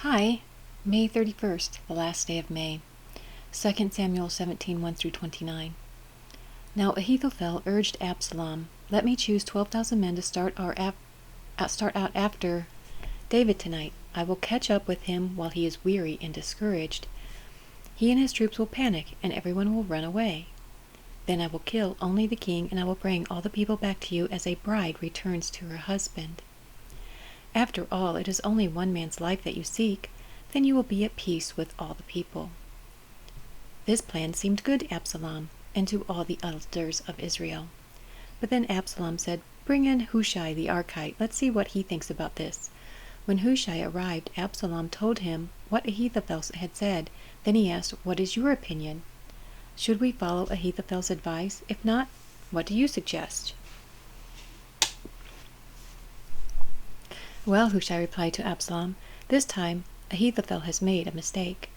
Hi, May 31st, the last day of May. 2 Samuel 17:1-29. Now Ahithophel urged Absalom, "Let me choose 12,000 men to start out after David tonight. I will catch up with him while he is weary and discouraged. He and his troops will panic, and everyone will run away. Then I will kill only the king, and I will bring all the people back to you as a bride returns to her husband. After all, it is only one man's life that you seek. Then you will be at peace with all the people." This plan seemed good to Absalom and to all the elders of Israel. But then Absalom said, "Bring in Hushai the Archite. Let's see what he thinks about this." When Hushai arrived, Absalom told him what Ahithophel had said. Then he asked, "What is your opinion? Should we follow Ahithophel's advice? If not, what do you suggest?" "Well," Hushai replied to Absalom, "this time Ahithophel has made a mistake.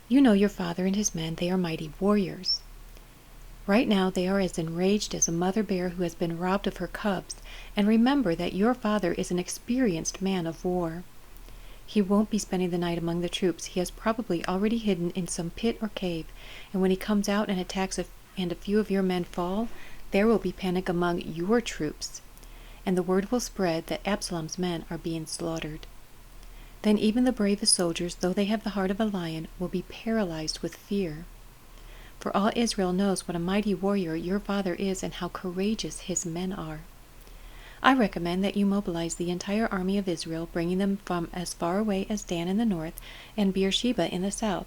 You know your father and his men, they are mighty warriors. Right now they are as enraged as a mother bear who has been robbed of her cubs, and remember that your father is an experienced man of war. He won't be spending the night among the troops. He has probably already hidden in some pit or cave, and when he comes out and attacks and a few of your men fall, there will be panic among your troops, and the word will spread that Absalom's men are being slaughtered. Then even the bravest soldiers, though they have the heart of a lion, will be paralyzed with fear. For all Israel knows what a mighty warrior your father is and how courageous his men are. I recommend that you mobilize the entire army of Israel, bringing them from as far away as Dan in the north and Beersheba in the south.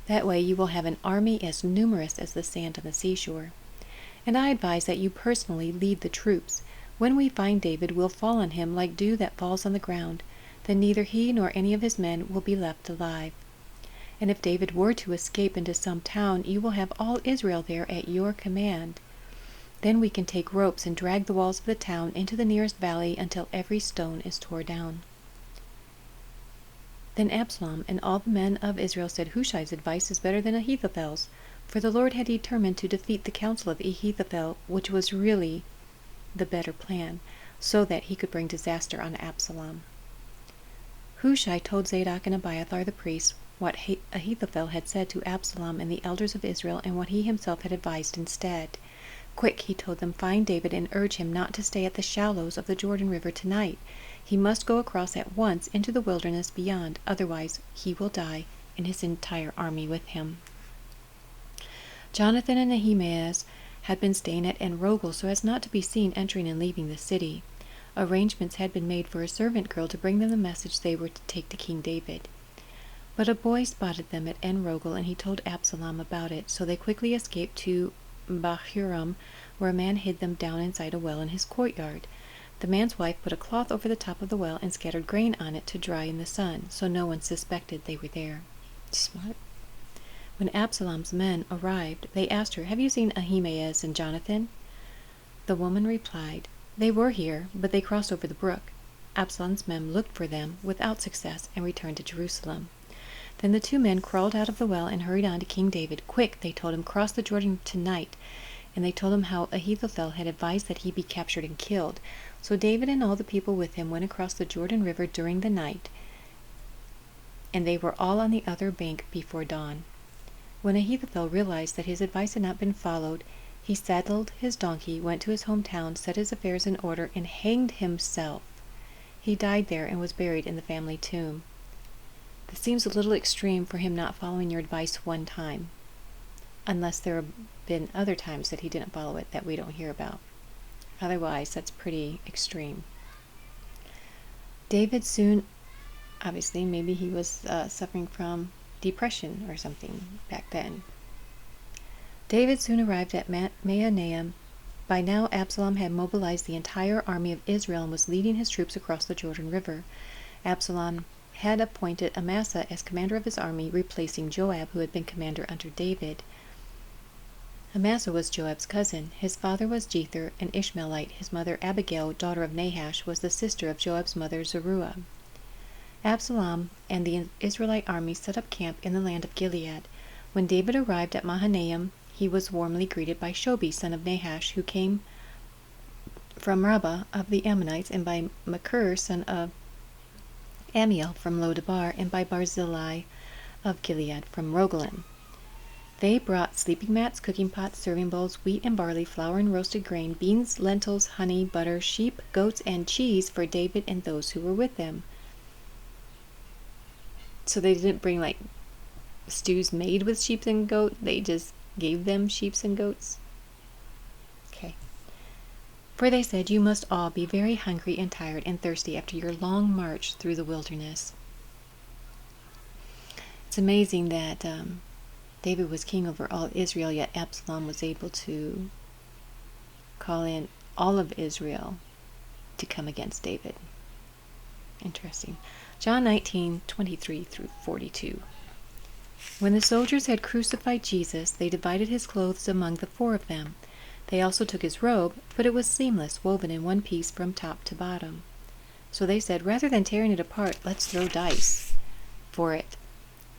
That way you will have an army as numerous as the sand on the seashore. And I advise that you personally lead the troops. When we find David, we'll fall on him like dew that falls on the ground. Then neither he nor any of his men will be left alive. And if David were to escape into some town, you will have all Israel there at your command. Then we can take ropes and drag the walls of the town into the nearest valley until every stone is torn down." Then Absalom and all the men of Israel said, "Hushai's advice is better than Ahithophel's," for the Lord had determined to defeat the counsel of Ahithophel, which was really the better plan, so that he could bring disaster on Absalom. Hushai told Zadok and Abiathar the priests what Ahithophel had said to Absalom and the elders of Israel, and what he himself had advised instead. "Quick," he told them, "find David and urge him not to stay at the shallows of the Jordan River tonight. He must go across at once into the wilderness beyond, otherwise he will die, and his entire army with him." Jonathan and Ahimaaz had been staying at En-Rogel so as not to be seen entering and leaving the city. Arrangements had been made for a servant girl to bring them the message they were to take to King David. But a boy spotted them at En-Rogel, and he told Absalom about it, so they quickly escaped to Bahurim, where a man hid them down inside a well in his courtyard. The man's wife put a cloth over the top of the well and scattered grain on it to dry in the sun, so no one suspected they were there. Smart. When Absalom's men arrived, they asked her, "Have you seen Ahimaaz and Jonathan?" The woman replied, "They were here, but they crossed over the brook." Absalom's men looked for them without success and returned to Jerusalem. Then the two men crawled out of the well and hurried on to King David. "Quick," they told him, "cross the Jordan tonight." And they told him how Ahithophel had advised that he be captured and killed. So David and all the people with him went across the Jordan River during the night, and they were all on the other bank before dawn. When Ahithophel realized that his advice had not been followed, he saddled his donkey, went to his hometown, set his affairs in order, and hanged himself. He died there and was buried in the family tomb. This seems a little extreme for him not following your advice one time, unless there have been other times that he didn't follow it that we don't hear about. Otherwise, that's pretty extreme. David soon, obviously, maybe he was suffering from depression or something back then. David soon arrived at Mahanaim. By now, Absalom had mobilized the entire army of Israel and was leading his troops across the Jordan River. Absalom had appointed Amasa as commander of his army, replacing Joab, who had been commander under David. Amasa was Joab's cousin. His father was Jether, an Ishmaelite. His mother, Abigail, daughter of Nahash, was the sister of Joab's mother, Zeruiah. Absalom and the Israelite army set up camp in the land of Gilead. When David arrived at Mahanaim, he was warmly greeted by Shobi, son of Nahash, who came from Rabbah of the Ammonites, and by Machir, son of Amiel from Lodabar, and by Barzillai of Gilead from Rogelim. They brought sleeping mats, cooking pots, serving bowls, wheat and barley, flour and roasted grain, beans, lentils, honey, butter, sheep, goats, and cheese for David and those who were with them. So they didn't bring like stews made with sheep and goat, they just gave them sheep and goats. Okay. For they said, "You must all be very hungry and tired and thirsty after your long march through the wilderness." It's amazing that David was king over all Israel, yet Absalom was able to call in all of Israel to come against David. Interesting. John 19:23 through 42. When the soldiers had crucified Jesus, they divided his clothes among the 4 of them. They also took his robe, but it was seamless, woven in one piece from top to bottom. So they said, "Rather than tearing it apart, let's throw dice for it."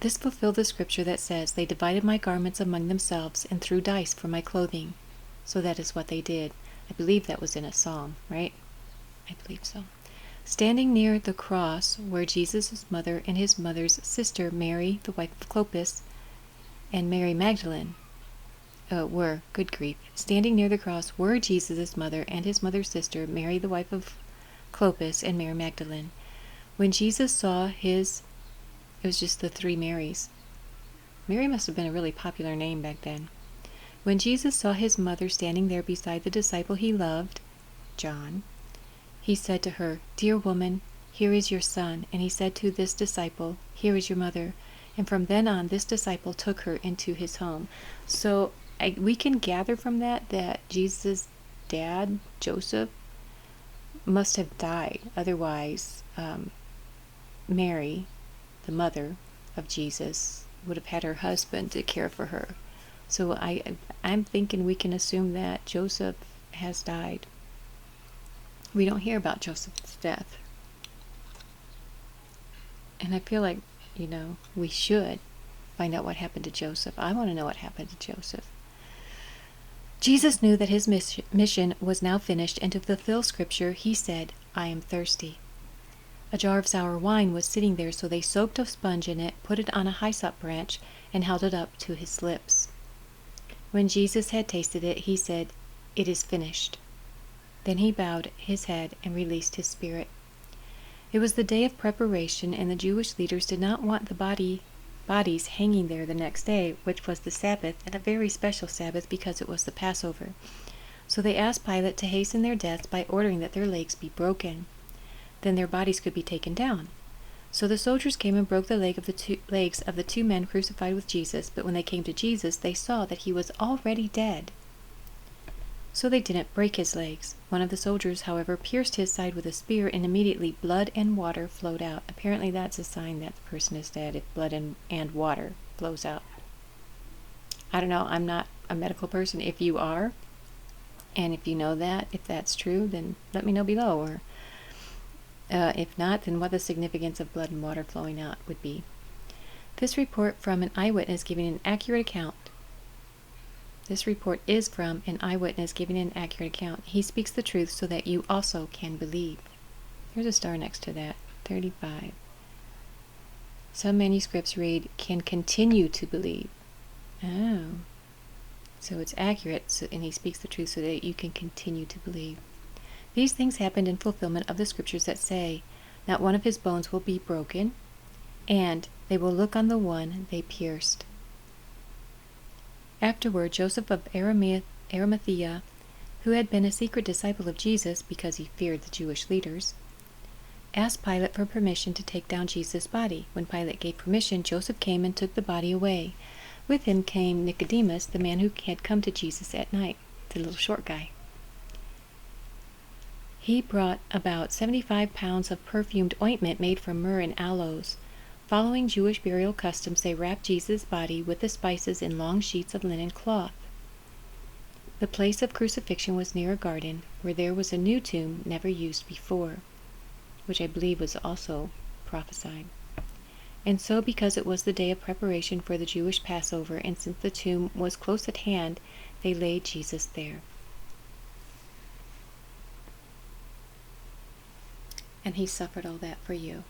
This fulfilled the scripture that says, "They divided my garments among themselves and threw dice for my clothing." So that is what they did. I believe that was in a psalm, right? I believe so. Standing near the cross were Jesus' mother and his mother's sister, Mary, the wife of Clopas, and Mary Magdalene. Good grief. Standing near the cross were Jesus' mother and his mother's sister, Mary, the wife of Clopas, and Mary Magdalene. When Jesus saw it was just the 3 Marys. Mary must have been a really popular name back then. When Jesus saw his mother standing there beside the disciple he loved, John, he said to her, "Dear woman, here is your son." And he said to this disciple, "Here is your mother." And from then on, this disciple took her into his home. So we can gather from that Jesus' dad, Joseph, must have died. Otherwise, Mary, the mother of Jesus, would have had her husband to care for her. So I'm thinking we can assume that Joseph has died. We don't hear about Joseph's death. And I feel like, we should find out what happened to Joseph. I want to know what happened to Joseph. Jesus knew that his mission was now finished, and to fulfill scripture, he said, "I am thirsty." A jar of sour wine was sitting there, so they soaked a sponge in it, put it on a hyssop branch, and held it up to his lips. When Jesus had tasted it, he said, "It is finished." Then he bowed his head and released his spirit. It was the day of preparation, and the Jewish leaders did not want the bodies hanging there the next day, which was the Sabbath, and a very special Sabbath because it was the Passover. So they asked Pilate to hasten their deaths by ordering that their legs be broken. Then their bodies could be taken down. So the soldiers came and broke the legs of the 2 men crucified with Jesus, but when they came to Jesus, they saw that he was already dead. So they didn't break his legs. One of the soldiers, however, pierced his side with a spear, and immediately blood and water flowed out. Apparently that's a sign that the person is dead, if blood and water flows out. I don't know, I'm not a medical person. If you are, and if you know that, if that's true, then let me know below. Or if not, then what the significance of blood and water flowing out would be. This report from an eyewitness giving an accurate account. This report is from an eyewitness giving an accurate account. He speaks the truth so that you also can believe. There's a star next to that. 35. Some manuscripts read, "can continue to believe." Oh. So it's accurate, and he speaks the truth so that you can continue to believe. These things happened in fulfillment of the scriptures that say, "Not one of his bones will be broken, and they will look on the one they pierced." Afterward, Joseph of Arimathea, who had been a secret disciple of Jesus because he feared the Jewish leaders, asked Pilate for permission to take down Jesus' body. When Pilate gave permission, Joseph came and took the body away. With him came Nicodemus, the man who had come to Jesus at night, the little short guy. He brought about 75 pounds of perfumed ointment made from myrrh and aloes. Following Jewish burial customs, they wrapped Jesus' body with the spices in long sheets of linen cloth. The place of crucifixion was near a garden, where there was a new tomb never used before, which I believe was also prophesied. And so, because it was the day of preparation for the Jewish Passover, and since the tomb was close at hand, they laid Jesus there. And he suffered all that for you.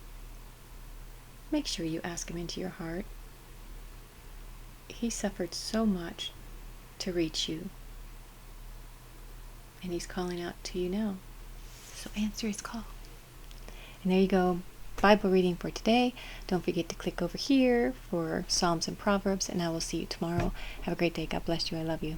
make sure you ask him into your heart. He suffered so much to reach you, and he's calling out to you now. So answer his call. And there you go. Bible reading for today. Don't forget to click over here for Psalms and Proverbs, and I will see you tomorrow. Have a great day. God bless you. I love you.